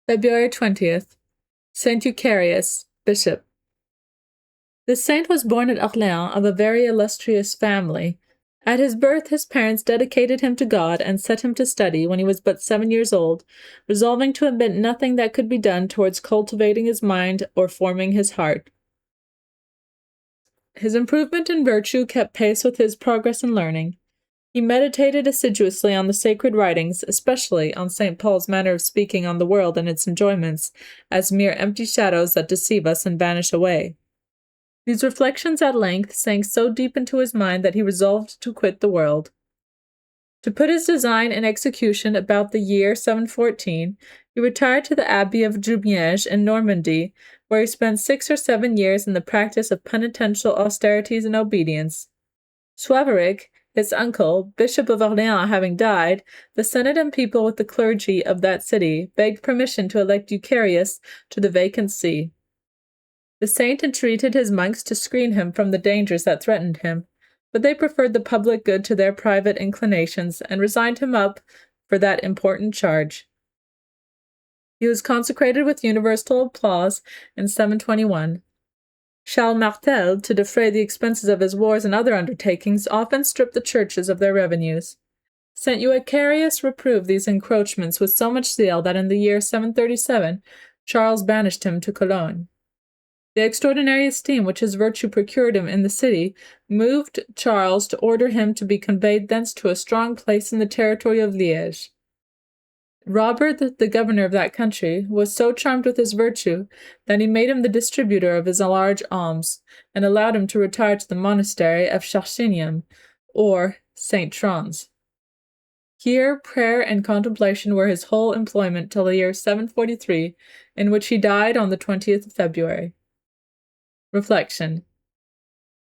February 20th. Saint Eucherius, Bishop. This saint was born at Orléans of a very illustrious family. At his birth, his parents dedicated him to God and set him to study when he was but 7 years old, resolving to omit nothing that could be done towards cultivating his mind or forming his heart. His improvement in virtue kept pace with his progress in learning. He meditated assiduously on the sacred writings, especially on St. Paul's manner of speaking on the world and its enjoyments, as mere empty shadows that deceive us and vanish away. These reflections at length sank so deep into his mind that he resolved to quit the world. To put his design in execution about the year 714, he retired to the Abbey of Jumièges in Normandy, where he spent 6 or 7 years in the practice of penitential austerities and obedience. Suaveric, his uncle, Bishop of Orléans, having died, the Senate and people with the clergy of that city begged permission to elect Eucherius to the vacant see. The saint entreated his monks to screen him from the dangers that threatened him, but they preferred the public good to their private inclinations and resigned him up for that important charge. He was consecrated with universal applause in 721. Charles Martel, to defray the expenses of his wars and other undertakings, often stripped the churches of their revenues. St. Eucherius reproved these encroachments with so much zeal that in the year 737 Charles banished him to Cologne. The extraordinary esteem which his virtue procured him in the city moved Charles to order him to be conveyed thence to a strong place in the territory of Liège. Robert, the governor of that country, was so charmed with his virtue that he made him the distributor of his large alms, and allowed him to retire to the monastery of Charcinium, or St. Trans. Here prayer and contemplation were his whole employment till the year 743, in which he died on the 20th of February. Reflection.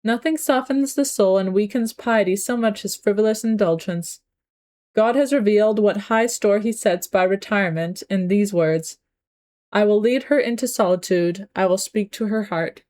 Nothing softens the soul and weakens piety so much as frivolous indulgence. God has revealed what high store he sets by retirement in these words, "I will lead her into solitude, I will speak to her heart."